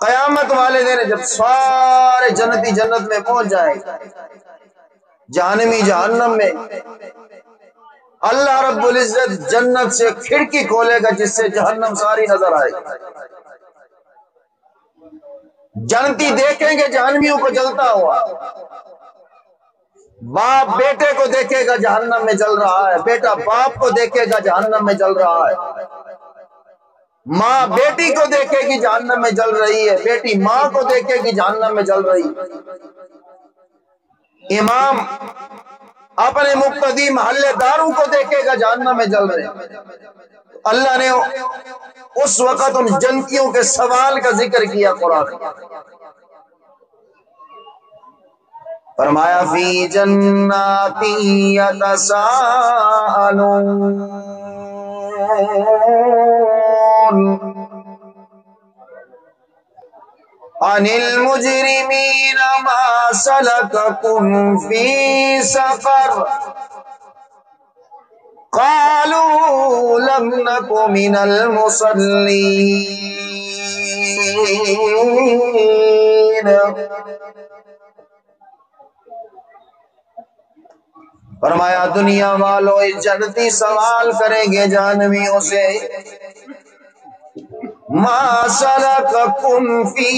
قیامت والے دن جب سارے جنتی جنت میں پہنچ جائیں، جہنمی جہنم میں، اللہ رب العزت جنت سے کھڑکی کھولے گا جس سے جہنم ساری نظر آئے گی۔ جنتی دیکھیں گے جہنمیوں کو جلتا ہوا، باپ بیٹے کو دیکھے گا جہنم میں جل رہا ہے، بیٹا باپ کو دیکھے گا جہنم میں جل رہا ہے، ماں بیٹی کو دیکھے گی جہنم میں جل رہی ہے، بیٹی ماں کو دیکھے گی جہنم میں جل رہی ہے، امام اپنے مقتدی محلے داروں کو دیکھے گا جہنم میں جل رہے ہیں۔ اللہ نے اس وقت ان جنتیوں کے سوال کا ذکر کیا قرآن، فرمایا فی جنات یتساءلون عن المجرمین ما سلککم فی سقر قالوا لم نک من المصلین۔ فرمایا دنیا والوں اس جنتی سوال کریں گے جہنمیوں سے، ما سلککم فی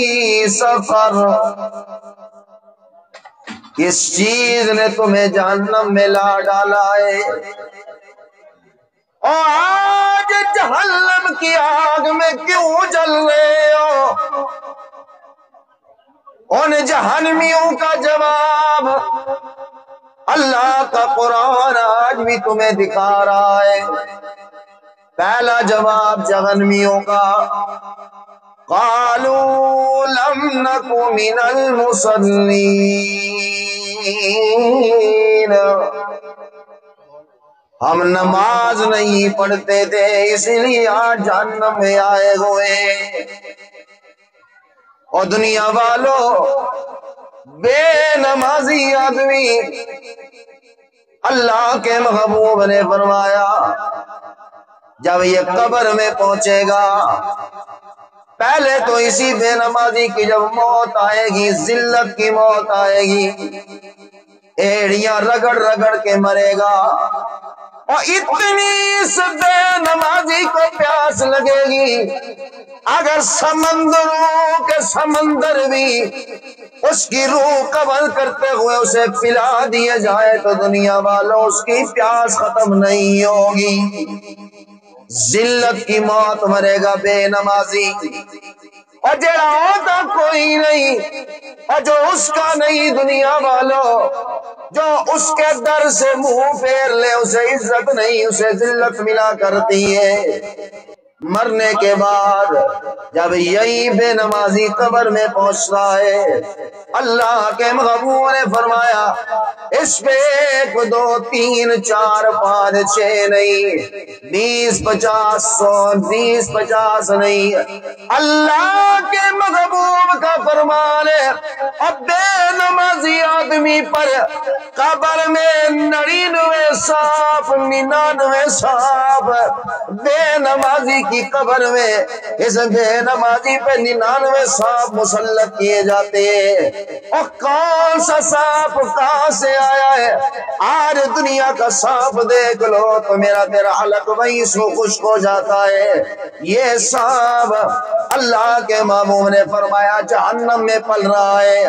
سقر، کس چیز نے تمہیں جہنم میں لا ڈالا ہے، اور آج جہنم کی آگ میں کیوں جل رہے ہو؟ ان جہنمیوں کا جواب اللہ کا قرآن آج بھی تمہیں دکھا رہا ہے۔ پہلا جواب جہنمیوں کا، قالوا لم نک من المصلین، ہم نماز نہیں پڑھتے تھے اسی لیے آج جہنم میں آئے ہوئے۔ اور دنیا والوں بے نمازی آدمی، اللہ کے محبوب نے فرمایا جب یہ قبر میں پہنچے گا، پہلے تو اسی بے نمازی کی جب موت آئے گی، ذلت کی موت آئے گی، ایڑیاں رگڑ رگڑ کے مرے گا، اور اتنی اس بے نمازی کو پیاس لگے گی اگر سمندروں کے سمندر بھی اس کی روح قبض کرتے ہوئے اسے پلا دیے جائے تو دنیا والوں اس کی پیاس ختم نہیں ہوگی۔ ذلت کی موت مرے گا بے نمازی، اور جڑا ہوتا کوئی نہیں، اور جو اس کا نہیں دنیا والوں، جو اس کے در سے منہ پھیر لے اسے عزت نہیں، اسے ذلت ملا کرتی ہے۔ مرنے کے بعد جب یہی بے نمازی قبر میں پہنچتا ہے، اللہ کے محبوب نے فرمایا اس پہ 1 2 3 4 5 6 نہیں، 20 50 100 20 50 نہیں، اللہ کے محبوب کا فرمان ہے اب بے نمازی آدمی پر قبر میں 99 سانپ 99 سانپ بے نمازی کی قبر میں اس بے نمازی پہ 99 سانپ مسلط کیے جاتے ہیں۔ اور کون سا سانپ کہاں سے آیا ہے؟ آج دنیا کا سانپ دیکھ لو تو میرا تیرا حلق وہیں سو خشک ہو جاتا ہے۔ یہ سانپ اللہ کے محبوب نے فرمایا جہنم میں پل رہا ہے،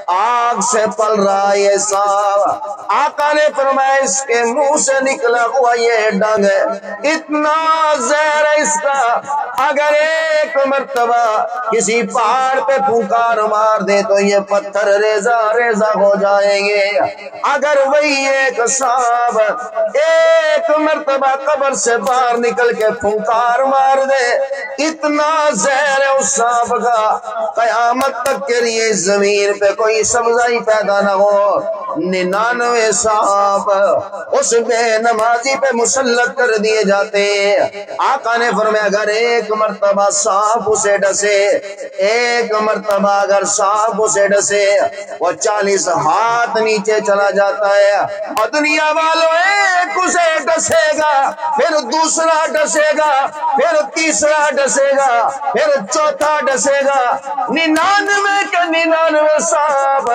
آگ سے پل رہا ہے یہ سانپ۔ آقا نے فرمایا اس کے منہ سے نکلا ہوا یہ ڈنگ ہے، اتنا زہر ہے اس کا، اگر ایک مرتبہ کسی پہاڑ پہ پھونکار مار دے تو یہ پتھر ریزہ ریزہ ہو جائیں گے۔ اگر وہی ایک سانپ ایک مرتبہ قبر سے باہر نکل کے پھونکار مار دے، اتنا زہر ہے اس سانپ کا، قیامت قیامت تک کے لیے اس زمین پہ کوئی سبزائی پیدا نہ ہو، 99 سانپ اس بے نمازی پہ مسلط کر دیے جاتے ہیں۔ آقا نے فرمایا اگر ایک مرتبہ سانپ اسے ڈسے، ایک مرتبہ اگر سانپ اسے ڈسے، وہ 40 ہاتھ نیچے چلا جاتا ہے۔ اور دنیا والوں ایک اسے ڈسے گا، پھر دوسرا ڈسے گا، پھر تیسرا ڈسے گا، پھر چوتھا ڈسے گا، 99 کے 99 سانپ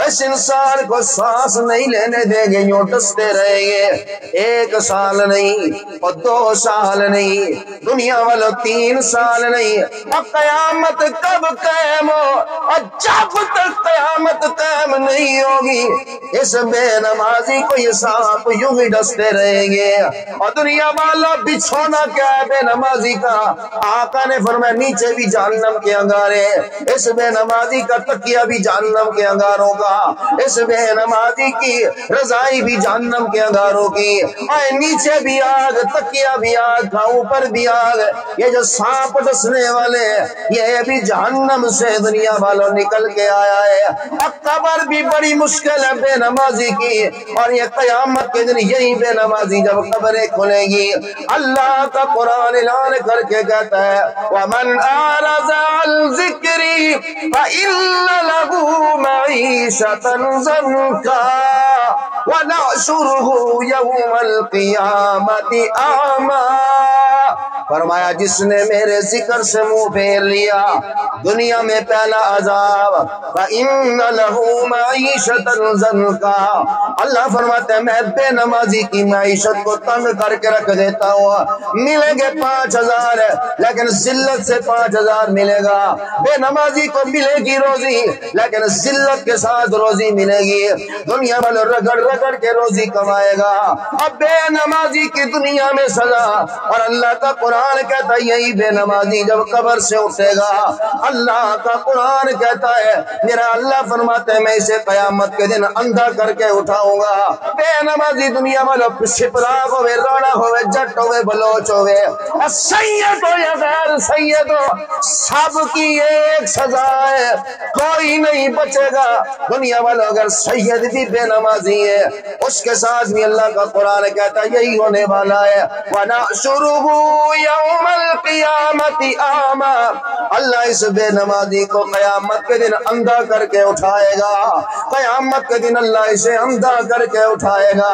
اس انسان کو سانس نہیں لینے دیں گے، یوں ڈستے رہیں گے۔ 1 سال نہیں اور 2 سال نہیں، دنیا والوں 3 سال نہیں، اور قیامت کب قائم ہو، اور جب تک قیامت قائم نہیں ہوگی اس بے نمازی کو یہ سانپ یوں ہی ڈستے رہیں گے۔ اور دنیا والا بچھونا کیا ہے بے نمازی کا؟ آقا نے فرمایا نیچے بھی جہنم کے انگارے، اس بے نمازی کا تکیہ بھی جہنم کے انگاروں کا، اس بے نمازی کی رضائی بھی جہنم کے انگاروں کی، اور نیچے بھی آگ، تکیہ بھی آگ کا، اوپر بھی آگ۔ یہ جو سانپ ڈسنے والے یہ بھی جہنم سے دنیا والوں نکل کے آیا ہے۔ اور قبر بھی بڑی مشکل ہے بے نمازی کی، اور یہ قیامت کے دن یہی بے نمازی جب قبریں کھلیں گی، اللہ کا قرآن اعلان کر کے کہتا ہے وَمَنْ أَعْرَضَ عَنْ ذِكْرِي فَإِنَّ لَهُ مَعِيشَةً ضَنْكًا وَنَحْشُرُهُ يَوْمَ الْقِيَامَةِ أَعْمَىٰ۔ فرمایا جس نے میرے ذکر سے منہ پھیر لیا، دنیا میں پہلا عذاب فَإِنَّ لَهُ مَعِيشَةً ضَنْكًا، اللہ فرماتے ہیں میں بے نمازی کی معیشت کو تنگ کر کے رکھ دیتا ہوں۔ ملیں گے 5000 لیکن ذلت سے 5000 ملے گا، بے نمازی کو ملے گی روزی لیکن ذلت کے ساتھ روزی ملے گی، دنیا میں رگڑ رگڑ کے روزی کمائے گا، اب بے نمازی کی دنیا میں سزا۔ اور اللہ کا قرآن کہتا ہے یہی بے نمازی جب قبر سے اٹھے گا، اللہ کا قرآن کہتا ہے میرا اللہ فرماتے ہیں میں اسے قیامت کے دن اندھا کر کے اٹھاؤں گا۔ بے نمازی دنیا والوں شپراغ ہوئے، راڑا ہوئے، جٹ ہوئے، بلوچ ہوئے، اور سید ہو یا غیر سید ہو، سب کی ایک سزا ہے، کوئی نہیں بچے گا۔ دنیا والوں اگر سید بھی بے نمازی ہے اس کے ساتھ بھی اللہ کا قرآن کہتا ہے یہی ہونے والا ہے وَنَحْشُرُهُ يَوْمَ الْقِيَامَةِ أَعْمَىٰ، اللہ اس بے نمازی کو قیامت کے دن اندھا کر کے اٹھائے گا، قیامت کے دن اللہ اسے اندھا کر کے اٹھائے گا۔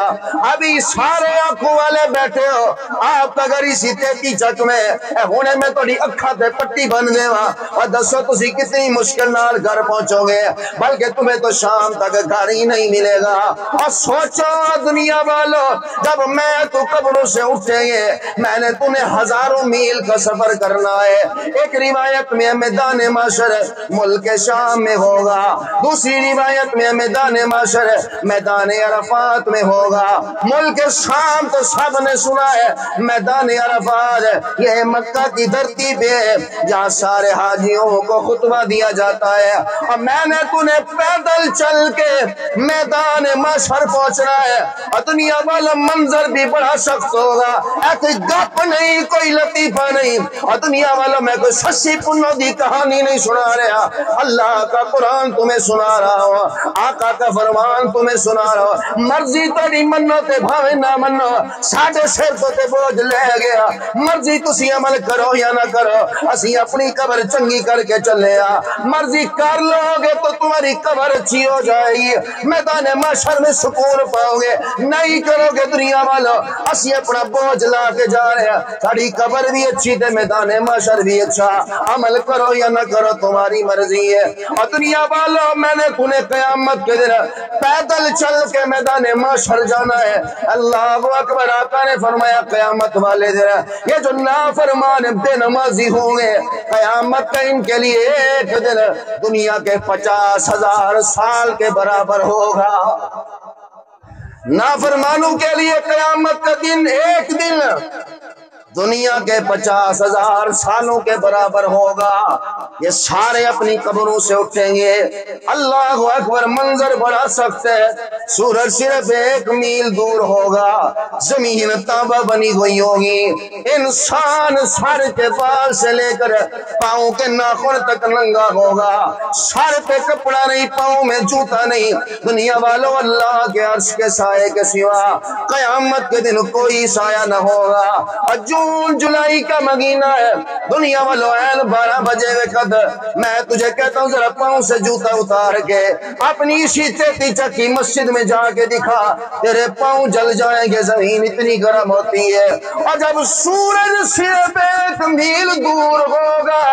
ابھی سارے آنکھوں والے بیٹھے ہو، آپ اگر اسی تیتی چک میں ہونے میں توڑی اکھا تے پٹی بن دے وہاں اور دسو تسی کتنی مشکل نال گھر پہنچو گے، بلکہ تمہیں تو شام تک گھر ہی نہیں ملے گا۔ اور سوچو دنیا والو جب میں تو قبروں سے اٹھیں گے میں نے تمہیں 1000 میل کا سفر کرنا ہے۔ ایک روایت میں میدان معاشر ملک شام میں ہوگا، دوسری روایت میں میدان معاشر میدان عرفات میں ہوگا۔ ملک شام تو سب نے سنا ہے، میدان عرفات یہ مکہ کی دھرتی پہ جہاں سارے حاجیوں کو خطبہ دیا جاتا ہے، اور میں نے تمہیں پیدل چل کے میدان معاشر پہنچنا ہے۔ اور دنیا والا منظر بھی بڑا سخت ہوگا، کوئی گپ نہیں، کوئی لطیفہ نہیں، اور دنیا والا میں کوئی سچی پنو دی کہانی نہیں سنا رہا، اللہ کا قرآن تمہیں سنا رہا ہوں، آقا کا فرمان تمہیں سنا رہا ہوں۔ مرضی تیری منو تے بھاوے نہ منو، ساڈے سر تو تے بوجھ لے گیا، مرضی تسی عمل کرو یا نہ کرو، اسی اپنی قبر چنگی کر کے چلے آ، مرضی کر لو گے تو تمہاری قبر اچھی ہو جائے گی، میدان محشر میں سکون پاؤ گے، نہیں کرو گے دنیا والو اسی اپنا بوجھ لا کے جا رہے ہیں، ساڑی قبر بھی اچھی تے میدان محشر بھی اچھا، عمل کرو یا نہ کرو تمہاری مرضی ہے۔ اور دنیا والو میں نے تمہیں قیامت کے دن پیدل چل کے میدان محشر جانا ہے، اللہ اکبر۔ آقا نے فرمایا قیامت والے دن یہ جو نافرمان بے نمازی ہوں گے قیامت کا ان کے لیے ایک دن دنیا کے 50,000 سال کے برابر ہوگا۔ نافرمانوں کے لیے قیامت کا دن ایک دن دنیا کے 50,000 سالوں کے برابر ہوگا، یہ سارے اپنی قبروں سے اٹھیں گے۔ اللہ اکبر، منظر بڑا سخت ہے، سورج صرف 1 میل دور ہوگا، زمین تابہ بنی ہوئی ہوگی، انسان سر کے بال سے لے کر پاؤں کے ناخن تک ننگا ہوگا، سر پہ کپڑا نہیں، پاؤں میں جوتا نہیں۔ دنیا والوں، اللہ کے عرش کے سائے کے سوا قیامت کے دن کوئی سایہ نہ ہوگا۔ اور جون جولائی کا مہینہ ہے، دنیا والوں 12 بجے وقت میں تجھے کہتا ہوں ذرا پاؤں سے جوتا اتار کے اپنی اسی 33 چکی مسجد میں جا کے دکھا، تیرے پاؤں جل جائیں گے، زمین اتنی گرم ہوتی ہے۔ اور جب سورج صرف 1 میل دور ہوگا،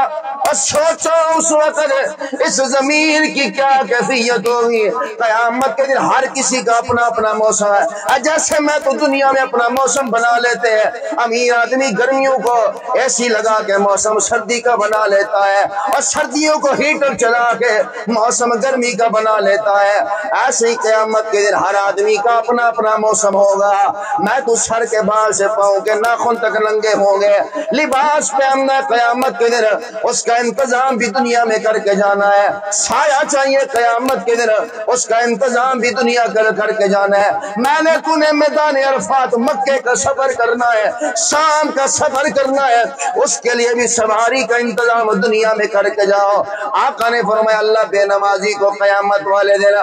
اور سوچو اس وقت اس زمین کی کیا کیفیت ہوگی۔ قیامت کے دن ہر کسی کا اپنا اپنا موسم ہے، جیسے میں تو دنیا میں اپنا موسم بنا لیتے ہیں، امیر آدمی گرمیوں کو اے سی لگا کے موسم سردی کا بنا لیتا ہے، اور سردیوں کو ہیٹر چلا کے موسم گرمی کا بنا لیتا ہے، ایسے ہی قیامت کے دن ہر آدمی کا اپنا اپنا موسم ہوگا۔ میں تو سر کے بال سے پاؤں کے ناخن تک ننگے ہوں گے، لباس پہننا قیامت کے دن اس کا انتظام بھی دنیا میں کر کے جانا ہے، سایہ چاہیے قیامت کے دن اس کا انتظام بھی دنیا کر کے جانا ہے۔ میں نے تُونے میدان عرفات مکے کا سفر کرنا ہے، شام کا سفر کرنا ہے، اس کے لیے بھی سواری کا انتظام دنیا میں کر کے جاؤ۔ آقا نے فرمایا اللہ بے نمازی کو قیامت والے دن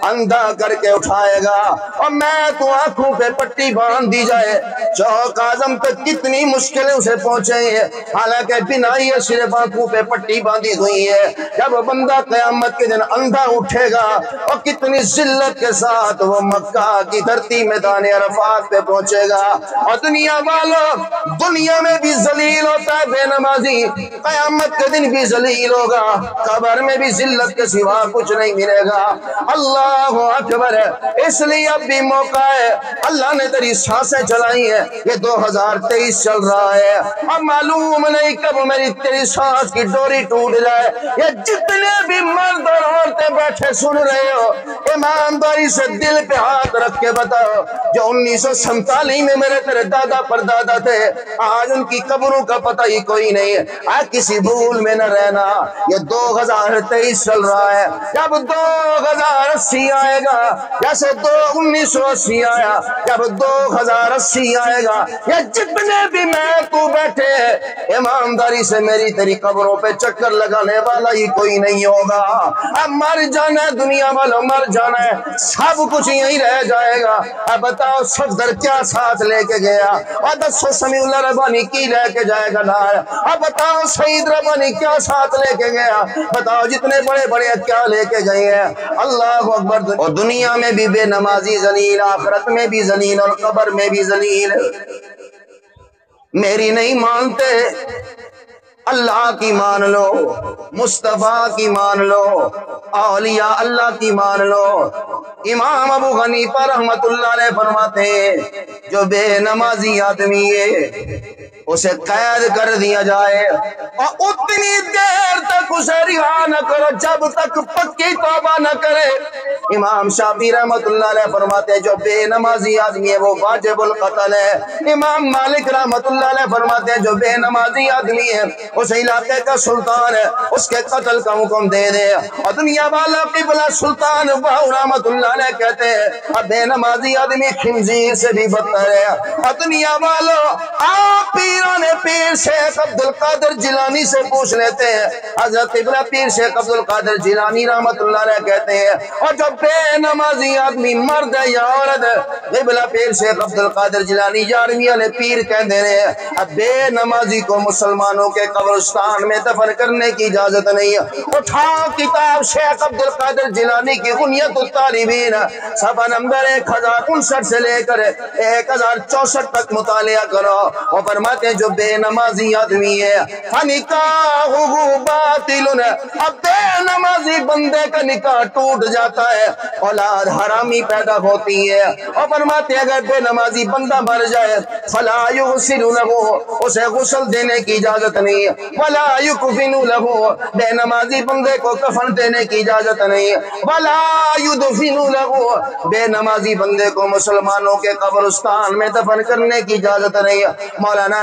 اندھا کر کے اٹھائے گا، اور میں تو آنکھوں پہ پٹی باندھ دی جائے، چوک اعظم تک کتنی مشکلیں اسے پہنچے ہیں، حالانکہ بنائی صرف آنکھوں پہ پٹی باندھی ہوئی ہے۔ جب بندہ قیامت کے دن اندھا اٹھے گا، اور کتنی ذلت کے ساتھ وہ مکہ کی دھرتی میدان عرفات پہ پہنچے گا۔ اور دنیا والوں، دنیا میں بھی ذلیل ہوتا ہے بے نمازی، قیامت کے دن بھی ذلیل ہوگا، قبر میں بھی ذلت کے سوا کچھ نہیں ملے گا۔ اللہ اکبر ہے، اس لیے اب بھی موقع ہے، اللہ نے تیری سانسیں چلائی ہیں، یہ 2023 چل رہا ہے، اور معلوم نہیں کب میری تیری سانس کی ڈوری ٹوٹ جائے۔ یہ جتنے بھی مرد اور عورتیں بیٹھے سن رہے ہو، ایمانداری سے دل پہ ہاتھ رکھ کے بتاؤ، جو 1947 میں میرے تیرے دادا پر دادا تھے، آج ان کی قبروں کا پتہ ہی کوئی نہیں ہے۔ آج کسی بھول میں نہ رہنا، یہ 2023 چل رہا ہے، جب 2080 آئے گا، جیسے 1980 آیا، جب 2080 آئے گا، یہ جتنے بھی میں تو بیٹھے ہیں، ایمانداری سے میری تیری قبروں پہ چکر لگانے والا ہی کوئی نہیں ہوگا۔ اب مر جانا ہے دنیا والوں، مر جانا ہے، سب کچھ یہیں رہ جائے گا۔ اب بتاؤ صفدر کیا ساتھ لے کے گیا، اور دسو سمیع اللہ ربانی کی لے کے جائے گا نار، اب بتاؤ سعید ربانی کیا ساتھ لے کے گیا، بتاؤ جتنے بڑے بڑے کیا لے کے گئے ہیں۔ اللہ اکبر، اور دنیا میں بھی بے نمازی ذلیل، آخرت میں بھی ذلیل، اور قبر میں بھی ذلیل۔ میری نہیں مانتے، اللہ کی مان لو، مصطفیٰ کی مان لو، اولیاء اللہ کی مان لو۔ امام ابو حنیفہ رحمت اللہ علیہ فرماتے ہیں جو بے نمازی آدمی ہے اسے قید کر دیا جائے، اور اتنی دیر تک اسے رہا نہ کرو جب تک پکی توبہ نہ کرے۔ امام شافعی رحمت اللہ علیہ فرماتے ہیں جو بے نمازی آدمی ہے وہ واجب القتل ہے۔ امام مالک رحمت اللہ علیہ فرماتے ہیں جو بے نمازی آدمی ہے اس علاقے کا سلطان ہے، اس کے قتل کا حکم دے دے۔ اور دنیا والا قبلہ سلطان باہو رحمت اللہ علیہ کہتے ہیں اب بے نمازی آدمی خنزیر سے بھی بدتر ہے۔ اور دنیا والوں، آپ پیران پیر شیخ عبدالقادر جیلانی سے پوچھ لیتے ہیں، حضرت قبلہ پیر شیخ عبدالقادر جیلانی رحمت اللہ علیہ کہتے ہیں اور جو بے نمازی آدمی مرد ہے یا عورت ہے، قبلہ پیر شیخ عبدالقادر جیلانی 11ویں والے پیر کہتے ہیں اب بے نمازی کو مسلمانوں کے قبرستان میں دفن کرنے کی اجازت نہیں ہے۔ اٹھاؤ کتاب شیخ عبدالقادر جیلانی کی غنیت الطالبین، صفحہ نمبر 1059 سے لے کر 1064 تک مطالعہ کرو۔ وہ فرماتے ہیں جو بے نمازی آدمی ہے فنکاحہ باطل، اب بے نمازی بندے کا نکاح ٹوٹ جاتا ہے، اولاد حرامی پیدا ہوتی ہے۔ اور فرماتے ہیں اگر بے نمازی بندہ مر جائے فلا یغسل لہ، اسے غسل دینے کی اجازت نہیں، ولا یکفن لہ، بے نمازی بندے کو کفن دینے کی اجازت نہیں، ولا یدفن لہ، بے نمازی بندے کو مسلمانوں کے قبرستان میں دفن کرنے کی اجازت نہیں۔ مولانا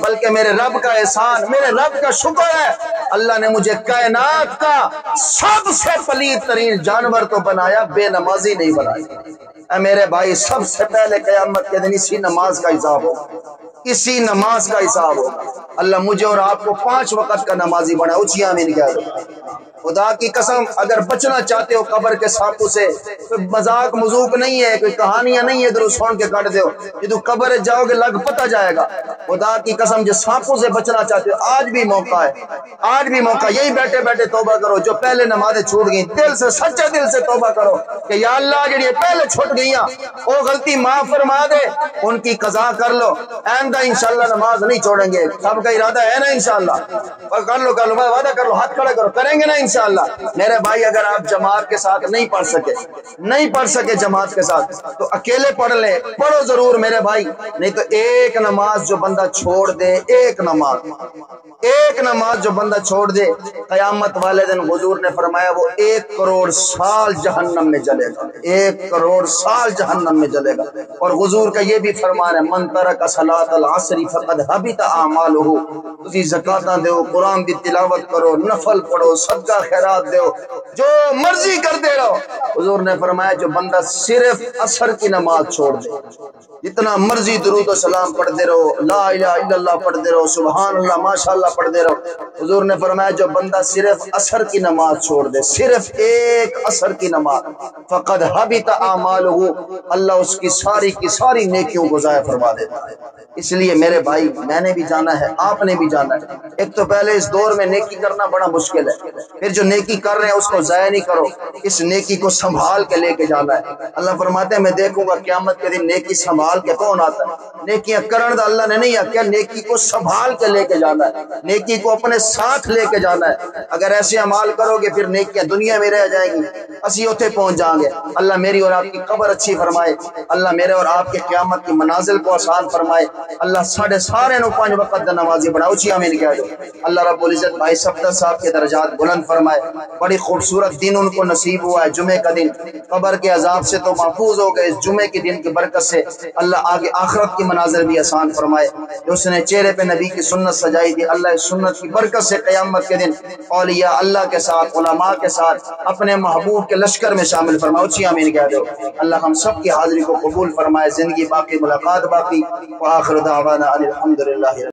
بلکہ میرے رب کا احسان، میرے رب کا شکر ہے، اللہ نے مجھے کائنات کا سب سے پلید ترین جانور تو بنایا، بے نمازی نہیں بنایا۔ اے میرے بھائی، سب سے پہلے قیامت کے دن اسی نماز کا حساب ہوگا، اسی نماز کا حساب ہوگا۔ اللہ مجھے اور آپ کو 5 وقت کا نمازی بنا، اچھی آمین کہہ دو۔ خدا کی قسم اگر بچنا چاہتے ہو قبر کے سانپوں سے، کوئی مذاق مذوق نہیں ہے، کوئی کہانیاں نہیں ہے درست سن کے کٹ دو، جدو قبر جاؤ گے لگ پتہ جائے گا۔ خدا کی قسم جو سانپوں سے بچنا چاہتے ہو، آج بھی موقع ہے، آج بھی موقع، یہی بیٹھے بیٹھے توبہ کرو۔ جو پہلے نمازیں چھوٹ گئیں، دل سے سچے دل سے توبہ کرو کہ یا اللہ جڑی پہلے چھوٹ گئیاں وہ غلطی معاف فرما دے، ان کی قضا کر لو، آئندہ انشاءاللہ نماز نہیں چھوڑیں گے۔ سب کا ارادہ ہے نا انشاءاللہ؟ کر لو وعدہ کر لو، ہاتھ کھڑا کرو، کریں گے نا انشاءاللہ؟ میرے بھائی اگر آپ جماعت کے ساتھ نہیں پڑھ سکے جماعت کے ساتھ تو اکیلے پڑھ لیں، پڑھو ضرور میرے بھائی۔ نہیں تو ایک نماز جو بندہ چھوڑ دے، ایک نماز جو بندہ چھوڑ دے، قیامت والے دن حضور نے فرمایا وہ 1 کروڑ سال جہنم میں جلے گا، 1 کروڑ سال جہنم میں جلے گا۔ اور حضور کا یہ بھی فرمان ہے من ترک صلاۃ العصر فقد حبط اعمالہ، تسی زکاتاں دیو، قرآن بھی تلاوت کرو، نفل پڑھو، صدقہ خیرات دیو، جو مرضی کرتے رہو، حضور نے فرمایا جو بندہ صرف عصر کی نماز چھوڑ دے، جتنا مرضی درود و سلام پڑھتے رہو، لا الہ الا اللہ پڑھتے رہو، سبحان اللہ ماشاءاللہ پڑھتے رہو، حضور نے فرمایا جو بندہ صرف عصر کی نماز چھوڑ دے، صرف ایک عصر کی نماز، فقد حبط اعمالہ، اللہ اس کی ساری نیکیوں کو ضائع فرما دیتا ہے۔ اس لیے میرے بھائی میں نے بھی جانا ہے، آپ نے بھی جانا ہے۔ ایک تو پہلے اس دور میں نیکی کرنا بڑا مشکل ہے، پھر جو نیکی کر رہے ہیں اس کو ضائع نہیں کرو، اس نیکی کو سنبھال کے لے کے جانا ہے۔ اللہ فرماتے ہیں میں دیکھوں گا قیامت کے دن نیکی سنبھال کے کون آتا ہے۔ نیکیاں کرن دا اللہ نے نہیں آکھیا، نیکی کو سنبھال کے لے کے جانا ہے، نیکی کو اپنے ساتھ لے کے جانا ہے۔ اگر ایسے عمال کرو گے پھر نیکیاں دنیا میں رہ جائیں گی، اسی اوتھے پہنچ جائیں گے۔ اللہ میری اور آپ کی قبر اچھی فرمائے، اللہ میرے اور آپ کے قیامت کی منازل کو آسان فرمائے، اللہ سارے نو 5 وقت دا نمازی بناؤ، اچھی آمین کہہ دو۔ اللہ رب العزت بھائی صفدر صاحب کے درجات بلند فرمائے، بڑی خوبصورت دن ان کو نصیب ہوا ہے، جمعے کا دن، قبر کے عذاب سے تو محفوظ ہو گئے، اس جمعے کے دن کی برکت سے اللہ آگے آخرت کی مناظر بھی آسان فرمائے۔ جو اس نے چہرے پہ نبی کی سنت سجائی تھی، اللہ اس سنت کی برکت سے قیامت کے دن اولیاء اللہ کے ساتھ، علماء کے ساتھ اپنے محبوب کے لشکر میں شامل فرمائے، اچھی آمین کہہ دو۔ اللہ ہم سب کی حاضری کو قبول فرمائے، زندگی باقی، ملاقات باقی، وآخر دعوانا الحمدللہ۔